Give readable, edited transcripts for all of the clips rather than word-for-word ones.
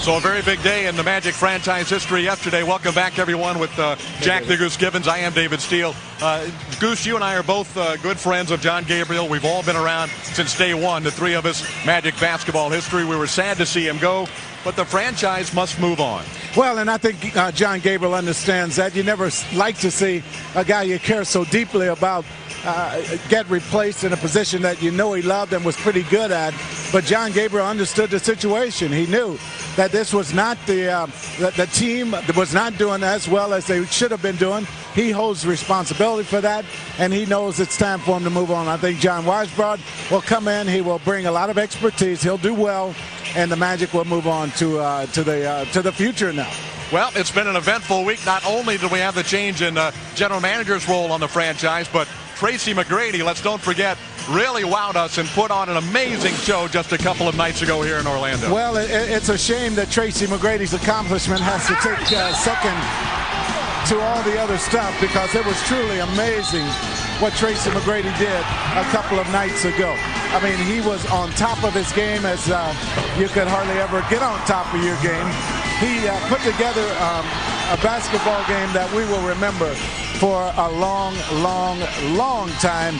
So a very big day in the Magic franchise history yesterday. Welcome back, everyone, with Jack the Goose Gibbons. I am David Steele. Goose, you and I are both good friends of John Gabriel. We've all been around since day one, the three of us, Magic basketball history. We were sad to see him go, but the franchise must move on. Well, and I think John Gabriel understands that. You never like to see a guy you care so deeply about get replaced in a position that you know he loved and was pretty good at. But John Gabriel understood the situation. He knew that this was not the team was not doing as well as they should have been doing. He holds responsibility for that, and he knows it's time for him to move on. I think John Weisbrod will come in. He will bring a lot of expertise. He'll do well, and the Magic will move on to the future now. Well, it's been an eventful week. Not only do we have the change in general manager's role on the franchise, but Tracy McGrady, let's don't forget, really wowed us and put on an amazing show just a couple of nights ago here in Orlando. Well, it's a shame that Tracy McGrady's accomplishment has to take second to all the other stuff, because it was truly amazing what Tracy McGrady did a couple of nights ago. I mean, he was on top of his game as you could hardly ever get on top of your game. He put together a basketball game that we will remember for a long, long, long time.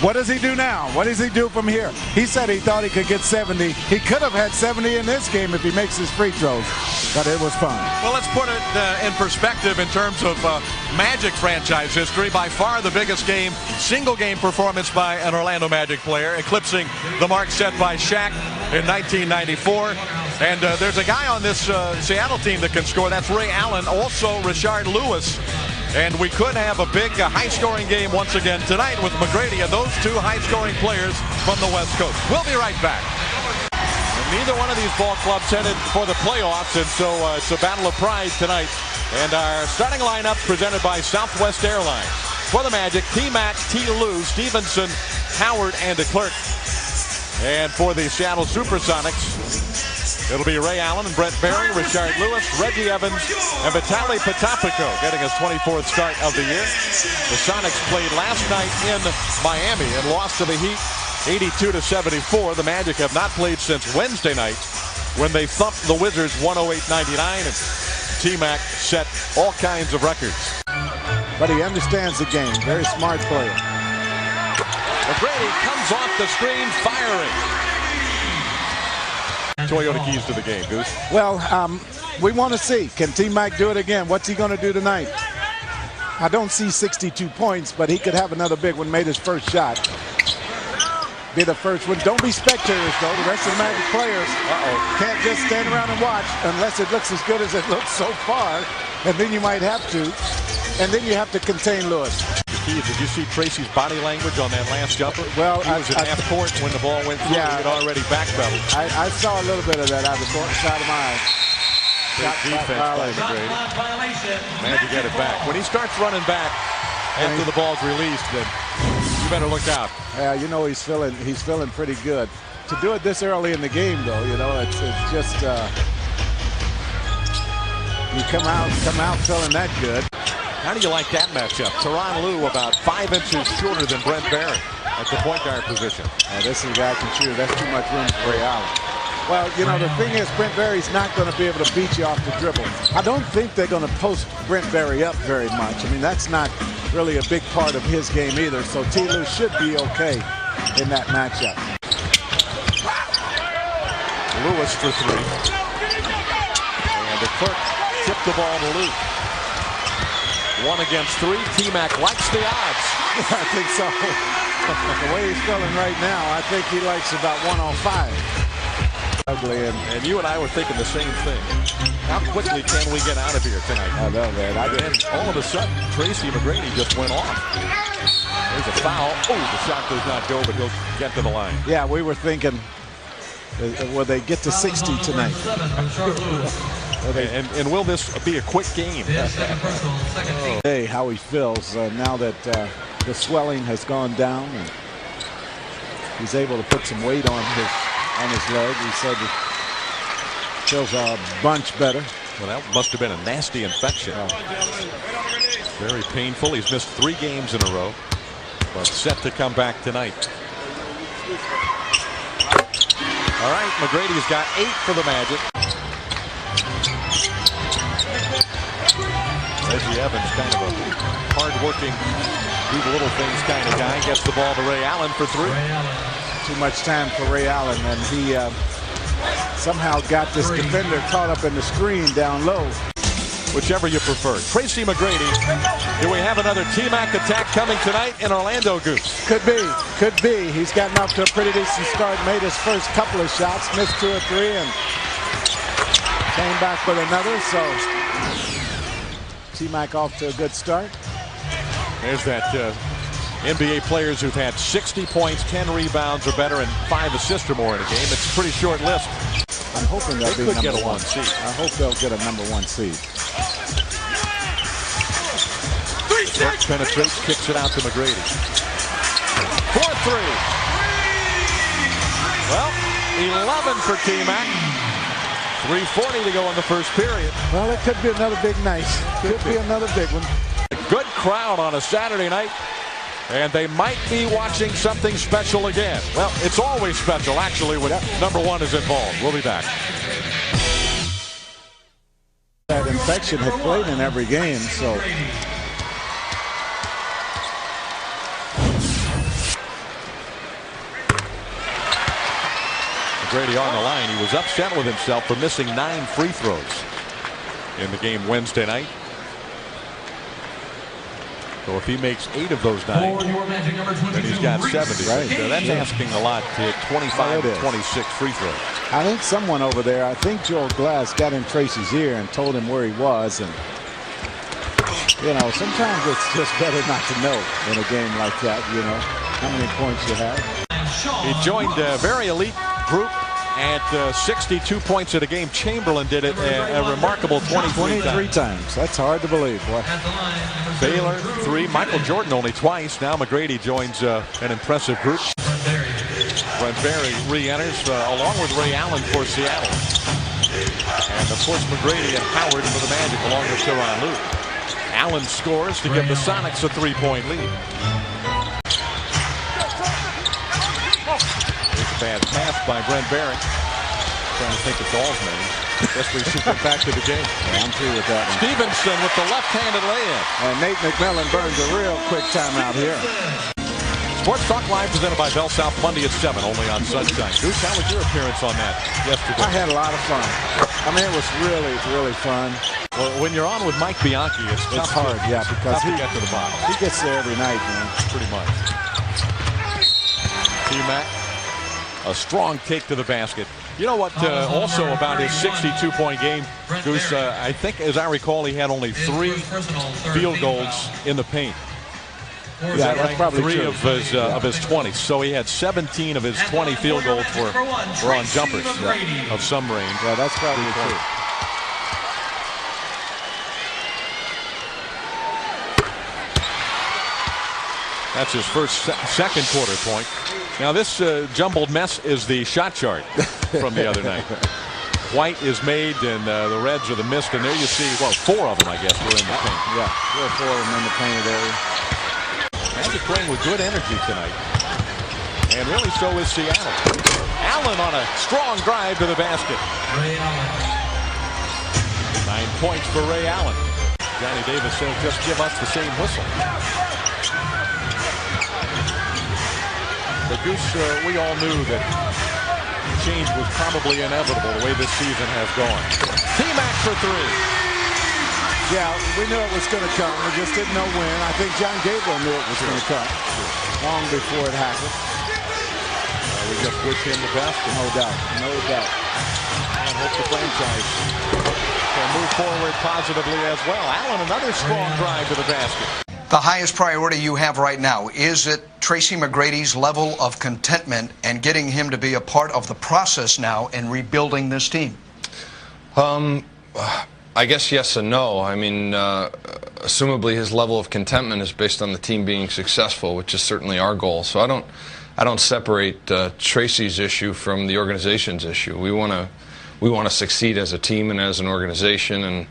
What does he do now? What does he do from here? He said he thought he could get 70. He could have had 70 in this game if he makes his free throws, but it was fun. Well, let's put it in perspective in terms of Magic franchise history. By far the biggest game, single game performance by an Orlando Magic player, eclipsing the mark set by Shaq in 1994. And there's a guy on this Seattle team that can score. That's Ray Allen, also Richard Lewis. And we could have a big high-scoring game once again tonight with McGrady and those two high-scoring players from the West Coast. We'll be right back. And neither one of these ball clubs headed for the playoffs, and so it's a battle of pride tonight. And our starting lineup presented by Southwest Airlines. For the Magic, T-Mac, T. Lou, Stevenson, Howard, and DeClerc. And for the Seattle Supersonics, it'll be Ray Allen and Brent Barry, Richard Lewis, Reggie Evans, and Vitaly Potapico getting his 24th start of the year. The Sonics played last night in Miami and lost to the Heat 82-74. The Magic have not played since Wednesday night when they thumped the Wizards 108-99, and T-Mac set all kinds of records. But he understands the game. Very smart player. McGrady comes off the screen, firing. Toyota keys to the game, Goose. Well, we want to see, can T-Mac do it again? What's he going to do tonight? I don't see 62 points, but he could have another big one. Made his first shot. Be the first one. Don't be spectators, though. The rest of the Magic players can't just stand around and watch unless it looks as good as it looks so far, and then you might have to. And then you have to contain Lewis. Did you see Tracy's body language on that last jumper? Well, he was in half court when the ball went through. Yeah, he had already backpedaled. I saw a little bit of that out of the side of my eye. Great defense by McGrady. Magic get it back. When he starts running back after the ball's released, then you better look out. Yeah, you know he's feeling pretty good. To do it this early in the game, though, you know, it's just you come out feeling that good. How do you like that matchup? Tyronn Lue about 5 inches shorter than Brent Barry at the point guard position. This is a guy can shoot. That's too much room for Ray Allen. Well, you know, the thing is, Brent Barry's not going to be able to beat you off the dribble. I don't think they're going to post Brent Barry up very much. I mean, that's not really a big part of his game either. So T. Lue should be okay in that matchup. Lewis for three. And DeClerc tipped the ball to Lue. 1 against 3. T-Mac likes the odds. I think so. The way he's feeling right now, I think he likes about 1 on 5. Ugly, and you and I were thinking the same thing. How quickly can we get out of here tonight? I know, man. And all of a sudden, Tracy McGrady just went off. There's a foul. Oh, the shot does not go, but he'll get to the line. Yeah, we were thinking, will they get to 60 tonight? And will this be a quick game? Hey, how he feels now that the swelling has gone down and he's able to put some weight on his leg. He said he feels a bunch better. Well, that must have been a nasty infection. Very painful. He's missed 3 games in a row, but set to come back tonight. All right, McGrady's got 8 for the Magic. Reggie Evans, kind of a hard-working, do the little things kind of guy, gets the ball to Ray Allen for three. Too much time for Ray Allen, and he somehow got this defender caught up in the screen down low. Whichever you prefer. Tracy McGrady, do we have another T-Mac attack coming tonight in Orlando, Goose? Could be, could be. He's gotten off to a pretty decent start, made his first couple of shots, missed 2 or 3, and came back with another, so T-Mac off to a good start. There's that NBA players who've had 60 points, 10 rebounds or better, and 5 assists or more in a game. It's a pretty short list. I'm hoping they'll be could number get a 1 seed. I hope they'll get a number 1 seed. Burke penetrates, kicks it out to McGrady. 4-3. Well, 11 for T-Mac. 3:40 to go in the first period. Well, it could be another big night. Could be another big one. Good crowd on a Saturday night, and they might be watching something special again. Well, it's always special, actually, when number 1 is involved. We'll be back. That infection had played in every game, so. McGrady on the line. He was upset with himself for missing 9 free throws in the game Wednesday night. So if he makes 8 of those 9, then he's got 70. Right. So that's asking a lot to hit 25 to 26 free throws. I think someone over there, I think Joel Glass, got in Tracy's ear and told him where he was. And, you know, sometimes it's just better not to know in a game like that, you know, how many points you have. He joined a very elite group at 62 points in a game. Chamberlain did it a remarkable 23 times. That's hard to believe, boy. Baylor 3, Michael Jordan only twice. Now McGrady joins an impressive group. Brent Barry re-enters along with Ray Allen for Seattle. And of course McGrady and Howard for the Magic along with Tyronn Lue. Allen scores to give the Sonics a 3-point lead. Bad pass by Brent Barry. Trying to think of Dahl's name. Guess we should get back to the game. Yeah, I'm through with that one. Stevenson with the left-handed lay-in. And Nate McMillan burns a real quick timeout here. Sports Talk Live presented by Bell South, Monday at 7, only on Sunshine. Goose, how was your appearance on that yesterday? I had a lot of fun. I mean, it was really, really fun. Well, when you're on with Mike Bianchi, it's hard, yeah, because he gets to the bottom. He gets there every night, man. Pretty much. T-Mac. A strong take to the basket. You know what, also about his 62-point game, Goose, I think, as I recall, he had only 3 field goals in the paint. Is that right? Probably 3 true. of his 20. So he had 17 of his 20 field goals were on jumpers of some range. Yeah, that's probably true. That's his second quarter point. Now this jumbled mess is the shot chart from the other night. White is made and the Reds are the missed, and there you see, well, 4 of them, I guess, were in the paint. Yeah, 3 or 4 of them in the painted area. Magic playing with good energy tonight. And really so is Seattle. Allen on a strong drive to the basket. 9 points for Ray Allen. Johnny Davis said, just give us the same whistle. But Goose, we all knew that change was probably inevitable the way this season has gone. T-Mac for 3. Yeah, we knew it was going to come. We just didn't know when. I think John Gabriel knew it was going to come long before it happened. We just wish him the best. No doubt. No doubt. And hope the franchise can move forward positively as well. Allen, another strong drive to the basket. The highest priority you have right now, is it Tracy McGrady's level of contentment and getting him to be a part of the process now in rebuilding this team? I guess yes and no. I mean, assumably his level of contentment is based on the team being successful, which is certainly our goal. So I don't separate Tracy's issue from the organization's issue. We want to succeed as a team and as an organization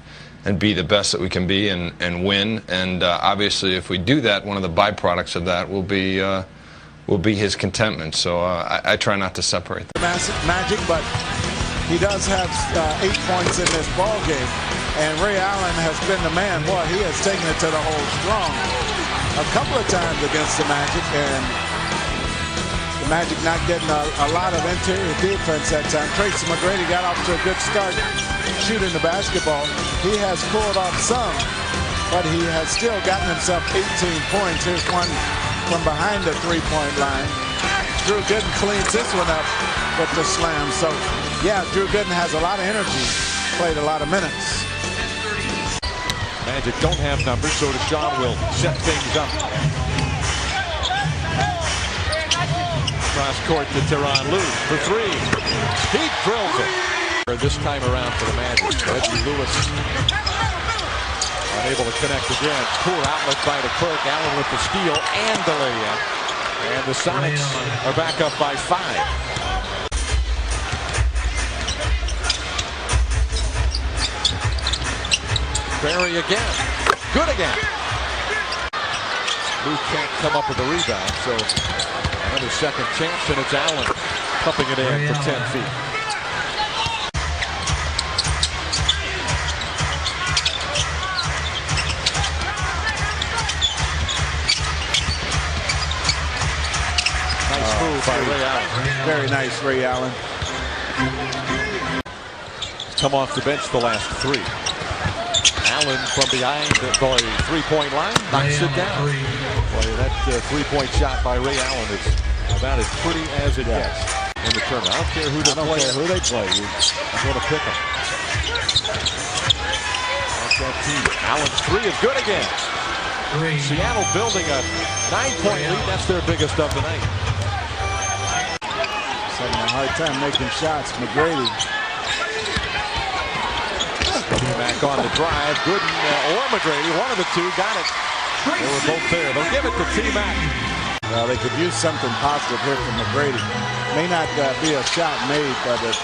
and be the best that we can be and win. And obviously, if we do that, one of the byproducts of that will be his contentment. So I try not to separate them. Magic, but He does have 8 points in this ball game, and Ray Allen has been the man. Boy, he has taken it to the hole strong a couple of times against the Magic, and the Magic not getting a lot of interior defense that time. Tracy McGrady got off to a good start shooting the basketball. He has pulled off some, but he has still gotten himself 18 points. Here's one from behind the three-point line. Drew Gooden cleans this one up with the slam. So, yeah, Drew Gooden has a lot of energy, played a lot of minutes. Magic don't have numbers, so Deshaun will set things up. Cross court to Tyronn Lue for three. He drills it. This time around for the Magic. Reggie Lewis unable to connect again. Poor outlet by the Kirk. Allen with the steal and the layup. And the Sonics are back up by 5. Barry again. Good again. Lue can't come up with a rebound, so another second chance, and it's Allen pumping it in for 10 feet. Nice move by Ray Allen. Very nice, Ray Allen. He's come off the bench the last 3. Allen from behind the three-point line knocks it down. Boy, that three-point shot by Ray Allen is about as pretty as it gets in the tournament. I don't care who they play. I'm going to pick them. That's that team. Allen's three is good again. Seattle building a 9-point lead. That's their biggest of the night. He's having a hard time making shots. McGrady. Back on the drive. Gooden or McGrady, one of the two got it. They were both there. They'll give it to T-Mac. Well, they could use something positive here from McGrady. May not be a shot made, but it...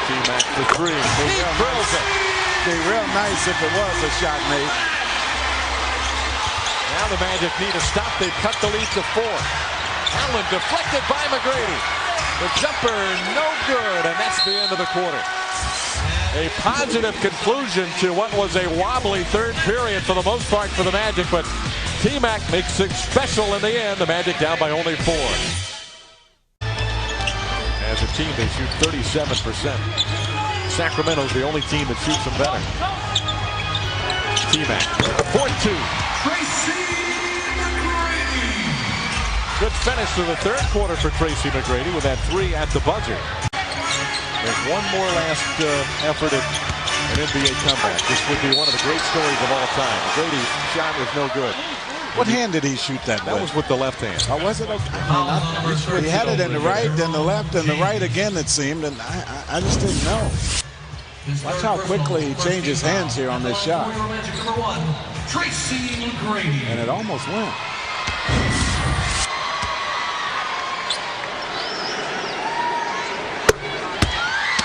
T-Mac for three. He drills it. Be real nice if it was a shot made. Now the Magic need a stop. They've cut the lead to 4. Allen deflected by McGrady. The jumper no good, and that's the end of the quarter. A positive conclusion to what was a wobbly third period for the most part for the Magic, but T-Mac makes it special in the end. The Magic down by only 4. As a team, they shoot 37%. Sacramento's the only team that shoots them better. T-Mac, 4-2. Tracy McGrady. Good finish to the third quarter for Tracy McGrady with that 3 at the buzzer. There's one more last effort at an NBA comeback. This would be one of the great stories of all time. McGrady's shot was no good. What hand did he shoot that with? That was with the left hand. Oh, was it? Okay. He had it in the right, then the left, and the right again, it seemed, and I just didn't know. Watch how quickly he changes hands here on this shot. Tracy McGrady. And it almost went.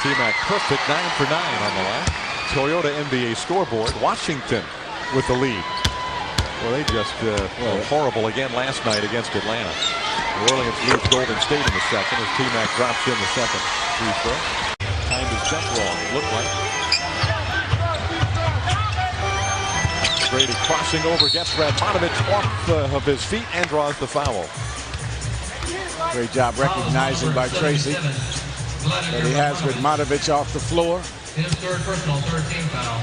T-Mac perfect, 9 for 9 on the line. Toyota NBA scoreboard. Washington with the lead. Well, they just were horrible again last night against Atlanta. New Orleans leads Golden State in the second as T-Mac drops in the second free throw. Timed his jump wrong, it looked like. Brady crossing over, gets Radmanovich off of his feet and draws the foul. Great job recognizing by Tracy. But he has Radmanovich off the floor. His third personal, third team foul.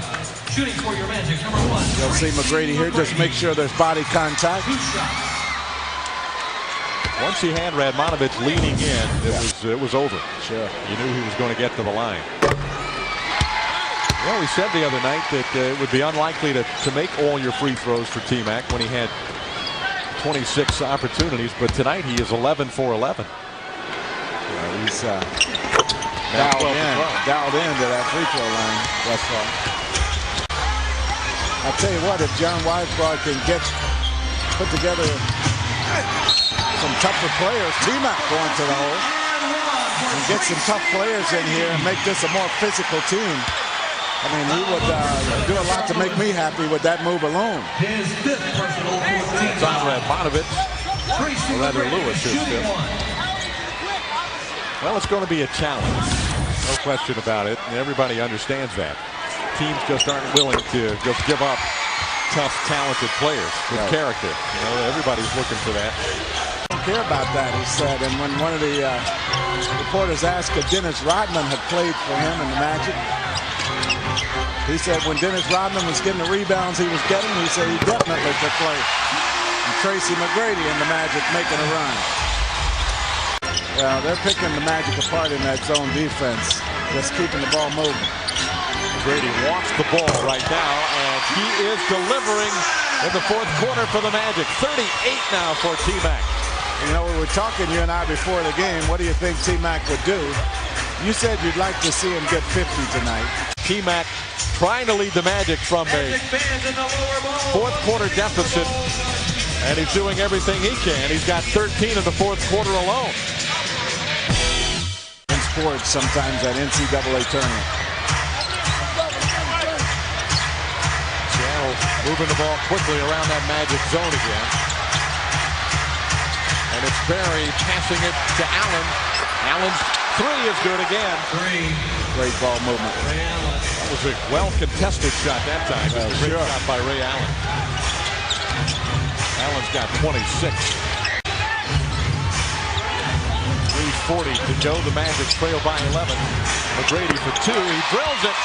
Shooting for your Magic, number 1. You'll see McGrady here. Just make sure there's body contact. Once he had Radmanovich leaning in, it was over. Sure. You knew he was going to get to the line. Well, we said the other night that it would be unlikely to make all your free throws for T-Mac when he had 26 opportunities, but tonight he is 11 for 11. He's dialed into that free throw line thus far. I'll tell you what, if John Weisbrod can put together some tougher players, T-Mac going to the hole, and get some tough players in here and make this a more physical team. I mean, he would do a lot to make me happy with that move alone. His fifth personal, 14. Radmanovich Or rather, Lewis is fifth. Well, it's going to be a challenge. No question about it. And everybody understands that. Teams just aren't willing to just give up tough, talented players with character. You know, everybody's looking for that. I don't care about that, he said. And when one of the reporters asked if Dennis Rodman had played for him in the Magic, he said when Dennis Rodman was getting the rebounds he was getting, he said he definitely could play. And Tracy McGrady in the Magic making a run. Well, they're picking the Magic apart in that zone defense, just keeping the ball moving. McGrady wants the ball right now, and he is delivering in the fourth quarter for the Magic. 38 now for T-Mac. You know, we were talking, you and I, before the game. What do you think T-Mac would do? You said you'd like to see him get 50 tonight. T-Mac trying to lead the Magic from a fourth quarter deficit, and he's doing everything he can. He's got 13 in the fourth quarter alone. In sports, sometimes that NCAA tournament. Seattle moving the ball quickly around that Magic zone again. And it's Barry passing it to Allen. Allen's three is good again. Great ball movement. That was a well-contested shot that time. Great shot by Ray Allen. Allen's got 26. 3:40 to go. The Magic trail by 11. McGrady for two. He drills it.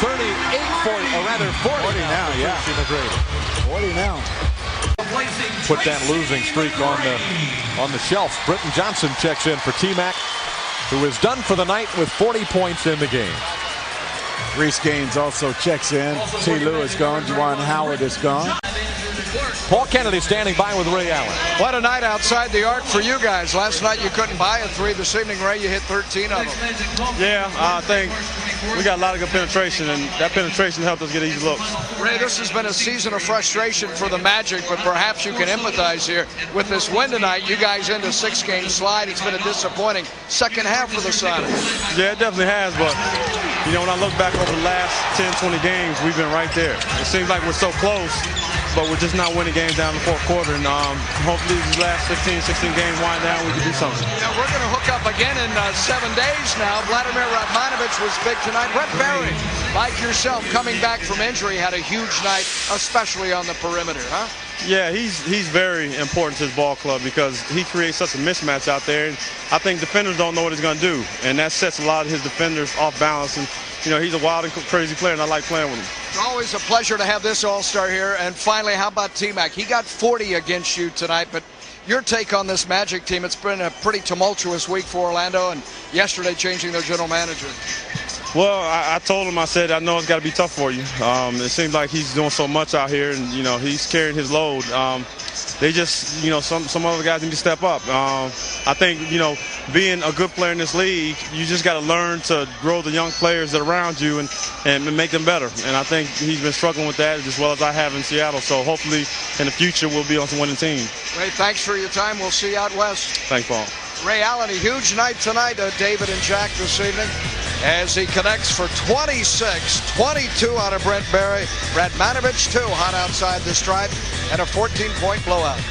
38-40, or rather 40 now. Yeah, McGrady. 40 now. Put that losing streak on the shelf. Britton Johnson checks in for T-Mac, who is done for the night with 40 points in the game. Reese Gaines also checks in. T. Lewis gone. Juwan Howard is gone. Paul Kennedy standing by with Ray Allen. What a night outside the arc for you guys. Last night you couldn't buy a three. This evening, Ray, you hit 13 of them. Yeah, I think we got a lot of good penetration, and that penetration helped us get easy looks. Ray, this has been a season of frustration for the Magic, but perhaps you can empathize here. With this win tonight, you guys into a 6-game slide. It's been a disappointing second half for the Sonics. Yeah, it definitely has, but you know, when I look back over the last 10, 20 games, we've been right there. It seems like we're so close, but we're just not winning games down the fourth quarter. And hopefully these last 15, 16 games wind down, we can do something. Yeah, we're going to hook up again in 7 days now. Vladimir Radmanovich was big tonight. Brett Barry, like yourself, coming back from injury, had a huge night, especially on the perimeter, huh? Yeah, he's very important to his ball club because he creates such a mismatch out there. And I think defenders don't know what he's going to do, and that sets a lot of his defenders off balance. And you know, he's a wild and crazy player, and I like playing with him. It's always a pleasure to have this all-star here. And finally, how about T-Mac? He got 40 against you tonight, but your take on this Magic team, it's been a pretty tumultuous week for Orlando, and yesterday changing their general manager. Well, I told him, I said, I know it's got to be tough for you. It seems like he's doing so much out here, and, you know, he's carrying his load. They just, you know, some other guys need to step up. I think, you know, being a good player in this league, you just got to learn to grow the young players that are around you and make them better. And I think he's been struggling with that as well as I have in Seattle. So hopefully in the future we'll be on some winning team. Ray, thanks for your time. We'll see you out west. Thanks, Paul. Ray Allen, a huge night tonight, David and Jack this evening, as he connects for 26, 22 out of Brent Barry. Radmanovich, too, hot outside the stripe, and a 14-point blowout.